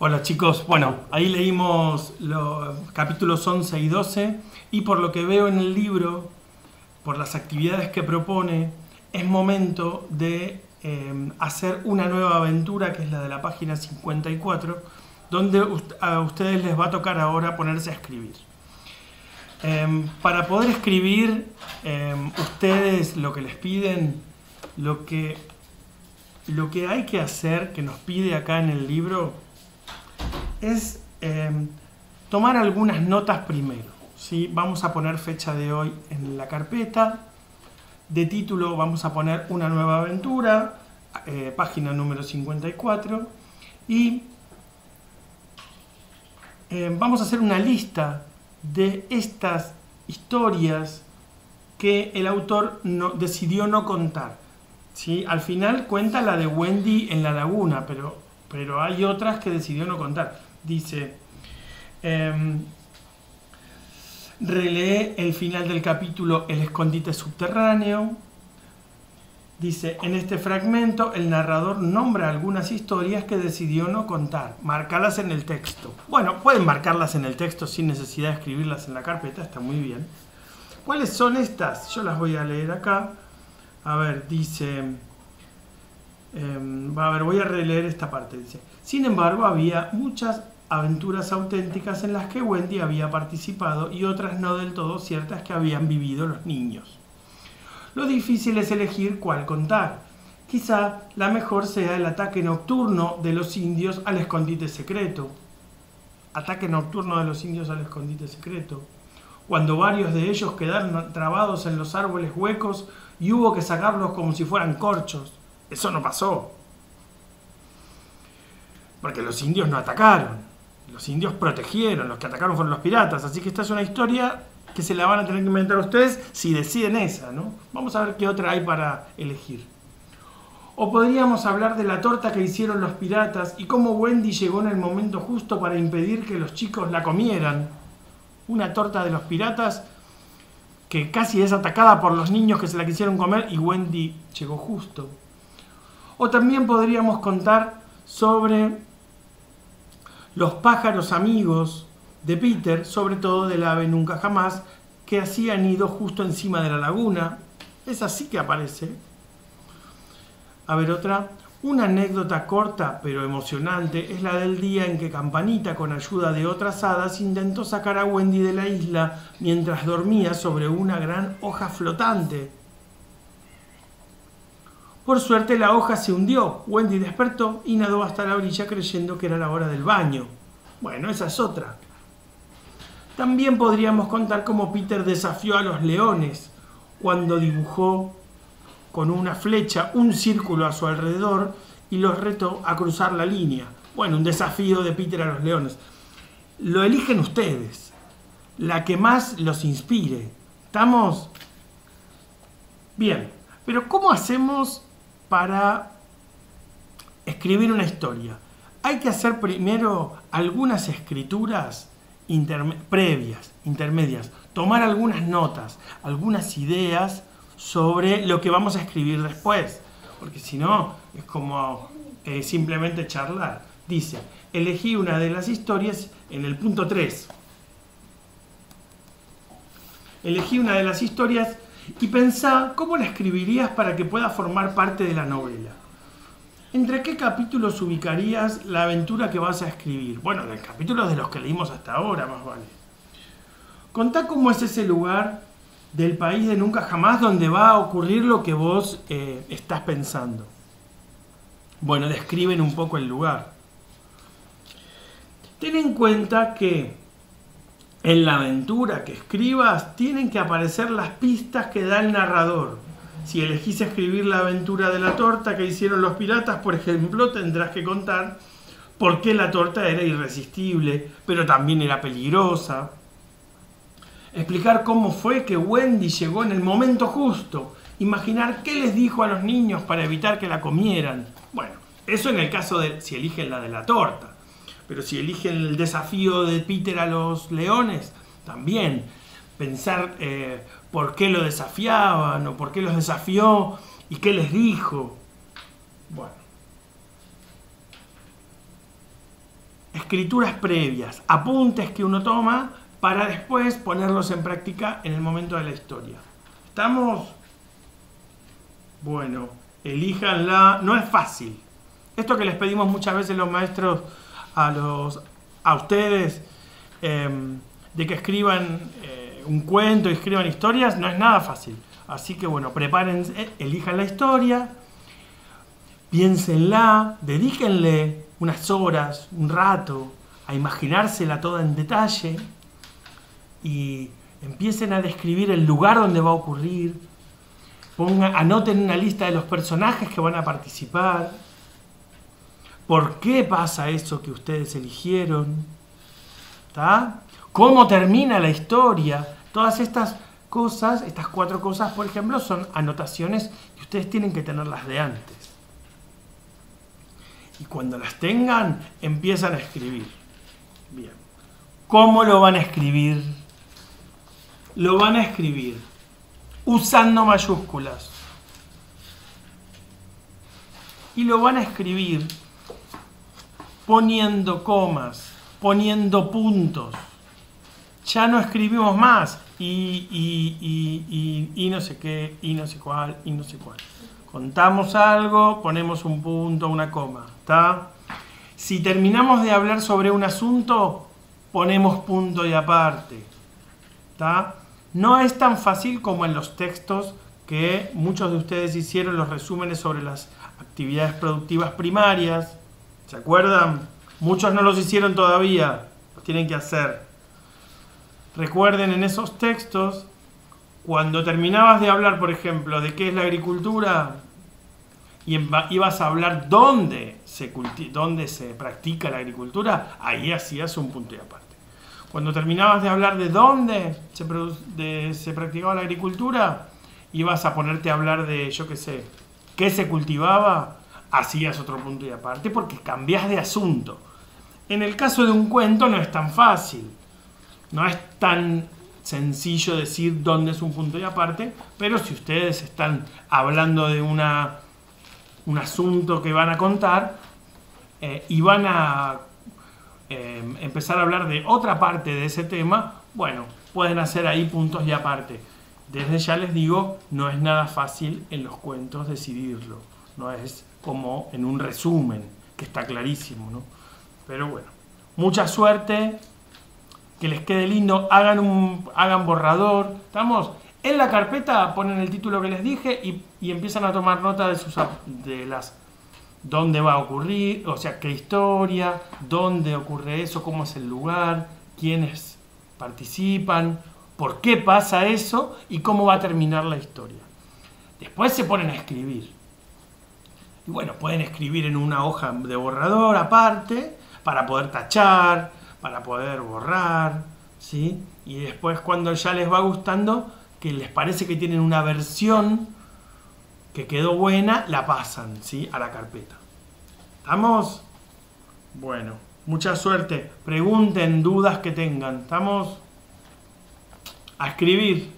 Hola chicos, bueno, ahí leímos los capítulos 11 y 12 y por lo que veo en el libro, por las actividades que propone, es momento de hacer una nueva aventura que es la de la página 54, donde a ustedes les va a tocar ahora ponerse a escribir. Para poder escribir, ustedes lo que les piden, lo que hay que hacer, que nos pide acá en el libro, es tomar algunas notas primero, ¿sí? Vamos a poner fecha de hoy en la carpeta. De título vamos a poner una nueva aventura, página número 54. Y vamos a hacer una lista de estas historias que el autor decidió no contar, ¿sí? Al final cuenta la de Wendy en la laguna, pero hay otras que decidió no contar. Dice, relee el final del capítulo El escondite subterráneo. Dice, en este fragmento el narrador nombra algunas historias que decidió no contar. Márcalas en el texto. Bueno, pueden marcarlas en el texto sin necesidad de escribirlas en la carpeta, está muy bien. ¿Cuáles son estas? Yo las voy a leer acá. A ver, dice... voy a releer esta parte. Dice, sin embargo, había muchas aventuras auténticas en las que Wendy había participado y otras no del todo ciertas que habían vivido los niños. Lo difícil es elegir cuál contar. Quizá la mejor sea el ataque nocturno de los indios al escondite secreto. Ataque nocturno de los indios al escondite secreto. Cuando varios de ellos quedaron trabados en los árboles huecos y hubo que sacarlos como si fueran corchos. Eso no pasó. Porque los indios no atacaron. Los indios protegieron. Los que atacaron fueron los piratas. Así que esta es una historia que se la van a tener que inventar ustedes si deciden esa, ¿no? Vamos a ver qué otra hay para elegir. O podríamos hablar de la torta que hicieron los piratas y cómo Wendy llegó en el momento justo para impedir que los chicos la comieran. Una torta de los piratas que casi es atacada por los niños que se la quisieron comer y Wendy llegó justo. O también podríamos contar sobre los pájaros amigos de Peter, sobre todo del ave nunca jamás, que hacían nido justo encima de la laguna. Esa sí que aparece. A ver, otra. Una anécdota corta pero emocionante es la del día en que Campanita, con ayuda de otras hadas, intentó sacar a Wendy de la isla mientras dormía sobre una gran hoja flotante. Por suerte la hoja se hundió. Wendy despertó y nadó hasta la orilla creyendo que era la hora del baño. Bueno, esa es otra. También podríamos contar cómo Peter desafió a los leones cuando dibujó con una flecha un círculo a su alrededor y los retó a cruzar la línea. Bueno, un desafío de Peter a los leones. Lo eligen ustedes, la que más los inspire. ¿Estamos? Bien, pero ¿cómo hacemos para escribir una historia? Hay que hacer primero algunas escrituras previas, intermedias, tomar algunas notas, algunas ideas sobre lo que vamos a escribir después, porque si no es como simplemente charlar. Dice, elegí una de las historias en el punto 3. Elegí una de las historias y pensá cómo la escribirías para que pueda formar parte de la novela. ¿Entre qué capítulos ubicarías la aventura que vas a escribir? Bueno, de capítulos de los que leímos hasta ahora, más vale. Contá cómo es ese lugar del país de nunca jamás donde va a ocurrir lo que vos estás pensando. Bueno, describen un poco el lugar. Ten en cuenta que en la aventura que escribas tienen que aparecer las pistas que da el narrador. Si elegís escribir la aventura de la torta que hicieron los piratas, por ejemplo, tendrás que contar por qué la torta era irresistible, pero también era peligrosa. Explicar cómo fue que Wendy llegó en el momento justo. Imaginar qué les dijo a los niños para evitar que la comieran. Bueno, eso en el caso de si eligen la de la torta. Pero si eligen el desafío de Peter a los leones, también pensar por qué lo desafiaban o por qué los desafió y qué les dijo. Bueno. escrituras previas, apuntes que uno toma para después ponerlos en práctica en el momento de la historia. ¿Estamos? Bueno, elíjanla. No es fácil. Esto que les pedimos muchas veces los maestros a ustedes, de que escriban un cuento y escriban historias, no es nada fácil. Así que bueno, prepárense, elijan la historia, piénsenla, dedíquenle unas horas, un rato, a imaginársela toda en detalle y empiecen a describir el lugar donde va a ocurrir. Anoten una lista de los personajes que van a participar, por qué pasa eso que ustedes eligieron, ¿tá? Cómo termina la historia. Todas estas cosas, estas 4 cosas, por ejemplo, son anotaciones que ustedes tienen que tenerlas de antes. Y cuando las tengan, empiezan a escribir. Bien. ¿Cómo lo van a escribir? Lo van a escribir usando mayúsculas. Y lo van a escribir poniendo comas, poniendo puntos. Ya no escribimos más y no sé qué, y no sé cuál, y no sé cuál. Contamos algo, ponemos un punto, una coma, ¿está? Si terminamos de hablar sobre un asunto, ponemos punto y aparte, ¿está? No es tan fácil como en los textos que muchos de ustedes hicieron los resúmenes sobre las actividades productivas primarias. ¿Se acuerdan? Muchos no los hicieron todavía, los tienen que hacer. Recuerden en esos textos, cuando terminabas de hablar, por ejemplo, de qué es la agricultura y ibas a hablar dónde se practica la agricultura, ahí hacías un punto y aparte. Cuando terminabas de hablar de dónde se practicaba la agricultura, ibas a ponerte a hablar de, yo qué sé, qué se cultivaba, hacías otro punto y aparte porque cambias de asunto. En el caso de un cuento no es tan fácil, no es tan sencillo decir dónde es un punto y aparte, pero si ustedes están hablando de un asunto que van a contar y van a empezar a hablar de otra parte de ese tema, bueno, pueden hacer ahí puntos y aparte. Desde ya les digo, no es nada fácil en los cuentos decidirlo, no es como en un resumen, que está clarísimo, ¿no? Pero bueno, mucha suerte, que les quede lindo, hagan borrador, ¿estamos? En la carpeta ponen el título que les dije y empiezan a tomar nota de las dónde va a ocurrir, o sea, qué historia, dónde ocurre eso, cómo es el lugar, quiénes participan, por qué pasa eso y cómo va a terminar la historia. Después se ponen a escribir. Y bueno, pueden escribir en una hoja de borrador aparte para poder tachar, para poder borrar, ¿sí? Y después cuando ya les va gustando, que les parece que tienen una versión que quedó buena, la pasan, ¿sí? A la carpeta. ¿Estamos? Bueno, mucha suerte. Pregunten dudas que tengan. ¿Estamos? A escribir.